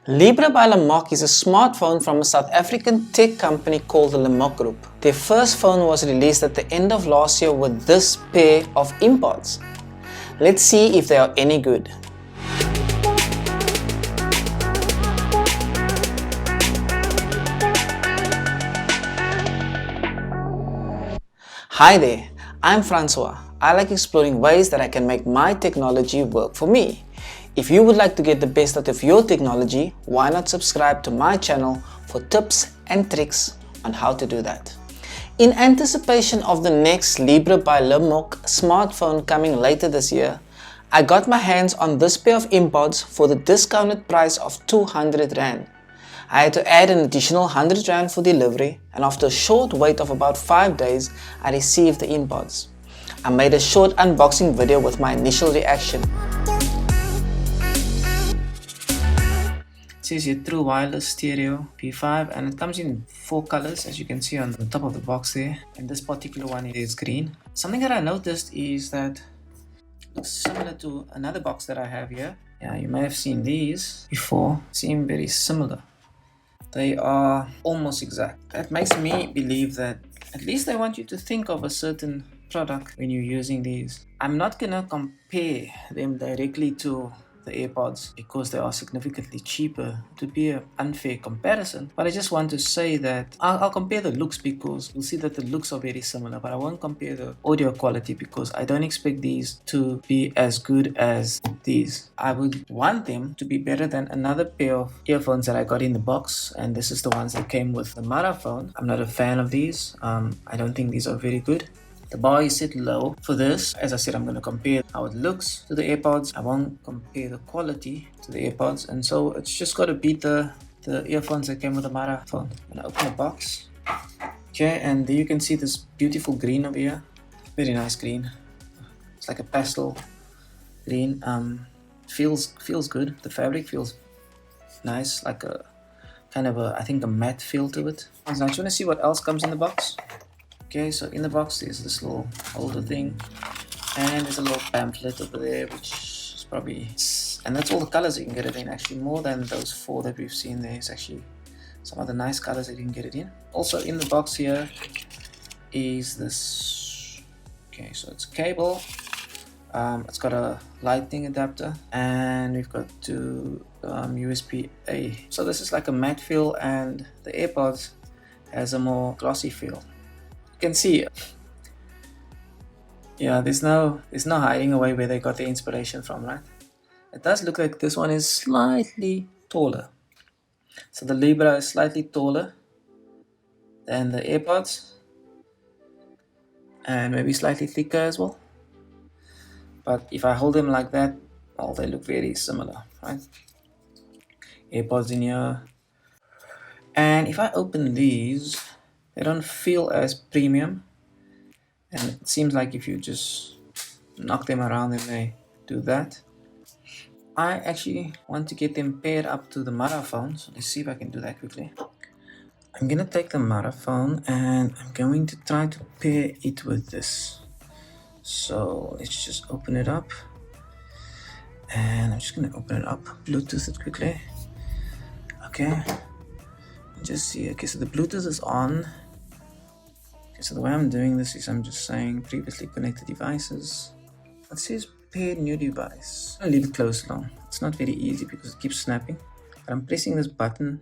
Libra by Lemok is a smartphone from a South African tech company called the Lemok Group. Their first phone was released at the end of last year with this pair of inPods. Let's see if they are any good. Hi there, I'm Francois. I like exploring ways that I can make my technology work for me. If you would like to get the best out of your technology, why not subscribe to my channel for tips and tricks on how to do that. In anticipation of the next Libra by Lemok smartphone coming later this year, I got my hands on this pair of inPods for the discounted price of 200 Rand. I had to add an additional 100 Rand for delivery, and after a short wait of about 5 days, I received the inPods. I made a short unboxing video with my initial reaction. It says here true wireless stereo P5, and it comes in 4 colors as you can see on the top of the box there, and this particular one is green. Something that I noticed is that it looks similar to another box that I have here. Yeah, you may have seen these before, seem very similar. They are almost exact. That makes me believe that at least they want you to think of a certain product when you're using these. I'm not gonna compare them directly to the AirPods because they are significantly cheaper. It would be an unfair comparison, but I just want to say that I'll compare the looks because you'll see that the looks are very similar, but I won't compare the audio quality because I don't expect these to be as good as these. I would want them to be better than another pair of earphones that I got in the box, and this is the ones that came with the Mara phone. I'm not a fan of these. I don't think these are very good. The bar is set low for this. As I said, I'm going to compare how it looks to the AirPods. I won't compare the quality to the AirPods, and so it's just got to beat the earphones that came with the Mara phone. I'm going to open the box. Okay, and there you can see this beautiful green over here. Very nice green. It's like a pastel green. Feels good. The fabric feels nice, like a kind of I think a matte feel to it. So I just want to see what else comes in the box. Okay, so in the box there's this little holder thing, and there's a little pamphlet over there, which is probably, and that's all the colors you can get it in. Actually, more than those 4 that we've seen there. It's actually some of the nice colors that you can get it in. Also in the box here is this. Okay, so it's cable. It's got a lightning adapter, and we've got 2 USB-A. So this is like a matte feel, and the AirPods has a more glossy feel. You can see, yeah, there's no hiding away where they got the inspiration from, right? It does look like this one is slightly taller. So the Libra is slightly taller than the AirPods, and maybe slightly thicker as well. But if I hold them like that, well, they look very similar, right? AirPods in here. And if I open these, they don't feel as premium, and it seems like if you just knock them around, then they do that. I actually want to get them paired up to the Mara phone, so let's see if I can do that quickly. I'm gonna take the Mara phone and I'm going to try to pair it with this. So let's just open it up, and I'm just gonna open it up, Bluetooth it quickly. Okay, just see. Okay, so the Bluetooth is on. Okay, so the way I'm doing this is I'm just saying previously connected devices. It says pair new device. I'll leave it closed long. It's not very easy because it keeps snapping. But I'm pressing this button.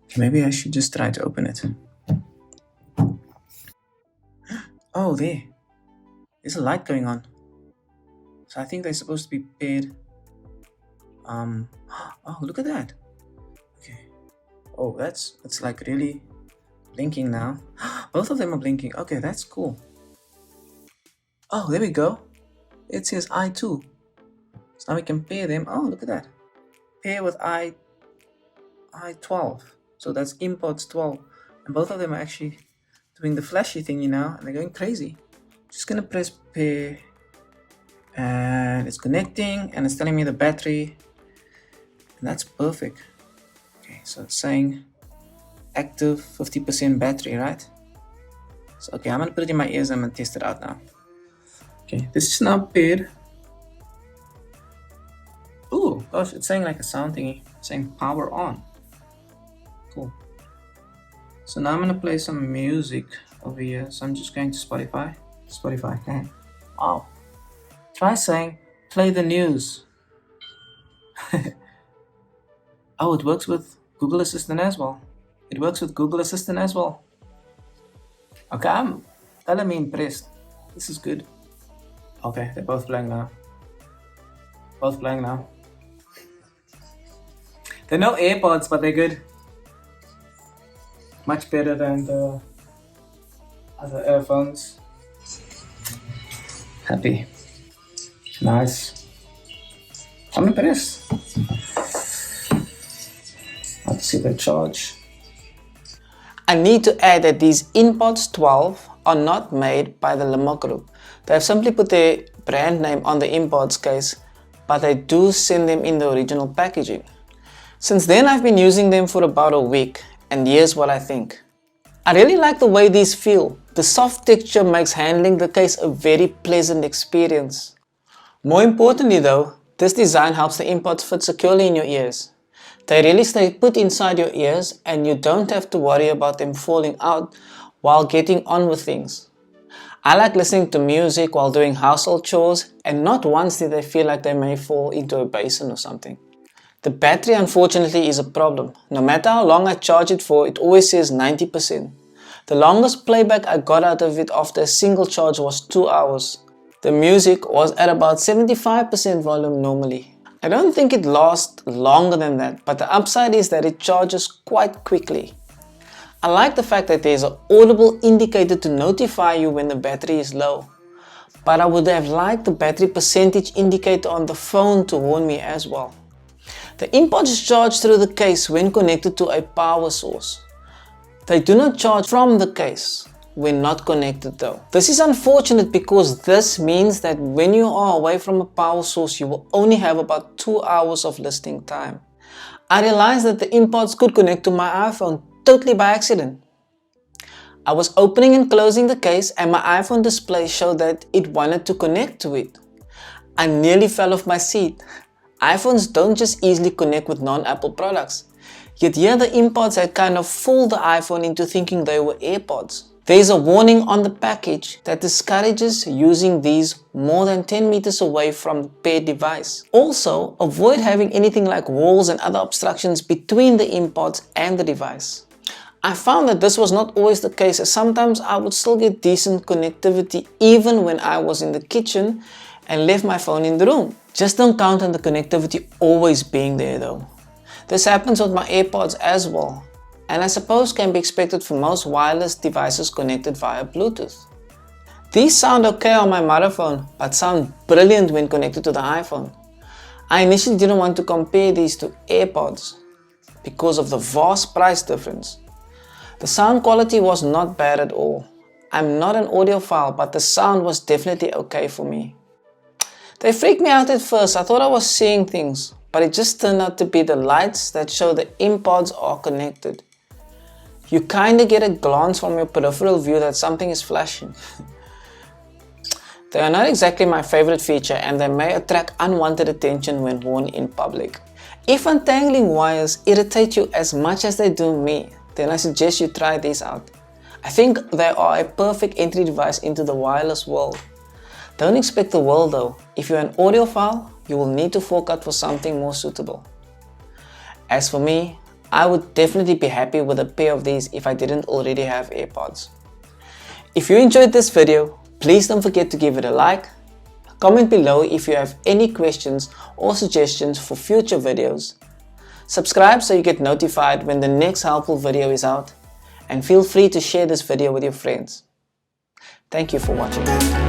Okay, maybe I should just try to open it. Oh, there's a light going on. So I think they're supposed to be paired. Oh, look at that. Okay. Oh, it's like really blinking now. Both of them are blinking. Okay, that's cool. Oh, there we go. It says I2. So now we can pair them. Oh, look at that. Pair with I12. So that's inPods 12. And both of them are actually doing the flashy thingy now, and they're going crazy. Just gonna press pair, and it's connecting, and it's telling me the battery, and that's perfect. Okay, so it's saying active 50% battery, right? So okay, I'm gonna put it in my ears and I'm gonna test it out now. Okay, this is now paired. Ooh, Gosh, it's saying like a sound thingy, saying power on. Cool. So now I'm gonna play some music over here. So I'm just going to Spotify. Okay. Wow. Try saying play the news. Oh, it works with Google Assistant as well. Okay, I'm telling me impressed. This is good. Okay, they're both playing now. They're no AirPods, but they're good. Much better than the other earphones. Happy. Nice. I'm impressed. Let's see the charge. I need to add that these inPods 12 are not made by the Lemok Group. They have simply put their brand name on the inPods case, but they do send them in the original packaging. Since then I've been using them for about a week, and here's what I think. I really like the way these feel. The soft texture makes handling the case a very pleasant experience. More importantly though, this design helps the inPods fit securely in your ears. They really stay put inside your ears and you don't have to worry about them falling out while getting on with things. I like listening to music while doing household chores, and not once did they feel like they may fall into a basin or something. The battery unfortunately is a problem. No matter how long I charge it for, it always says 90%. The longest playback I got out of it after a single charge was 2 hours. The music was at about 75% volume normally. I don't think it lasts longer than that, but the upside is that it charges quite quickly. I like the fact that there is an audible indicator to notify you when the battery is low, but I would have liked the battery percentage indicator on the phone to warn me as well. The inPods is charged through the case when connected to a power source. They do not charge from the case when not connected though. This is unfortunate because this means that when you are away from a power source, you will only have about 2 hours of listening time. I realized that the inPods could connect to my iPhone totally by accident. I was opening and closing the case and my iPhone display showed that it wanted to connect to it. I nearly fell off my seat. iPhones don't just easily connect with non-Apple products. Yet here the inPods had kind of fooled the iPhone into thinking they were AirPods. There is a warning on the package that discourages using these more than 10 meters away from the paired device. Also, avoid having anything like walls and other obstructions between the inPods and the device. I found that this was not always the case, as sometimes I would still get decent connectivity even when I was in the kitchen and left my phone in the room. Just don't count on the connectivity always being there though. This happens with my AirPods as well, and I suppose can be expected for most wireless devices connected via Bluetooth. These sound okay on my microphone, but sound brilliant when connected to the iPhone. I initially didn't want to compare these to AirPods because of the vast price difference. The sound quality was not bad at all. I'm not an audiophile, but the sound was definitely okay for me. They freaked me out at first. I thought I was seeing things, but it just turned out to be the lights that show the inPods are connected. You kinda get a glance from your peripheral view that something is flashing. They are not exactly my favorite feature and they may attract unwanted attention when worn in public. If untangling wires irritate you as much as they do me, then I suggest you try these out. I think they are a perfect entry device into the wireless world. Don't expect the world though. If you're an audiophile, you will need to fork out for something more suitable. As for me, I would definitely be happy with a pair of these if I didn't already have AirPods. If you enjoyed this video, please don't forget to give it a like. Comment below if you have any questions or suggestions for future videos. Subscribe so you get notified when the next helpful video is out. And feel free to share this video with your friends. Thank you for watching.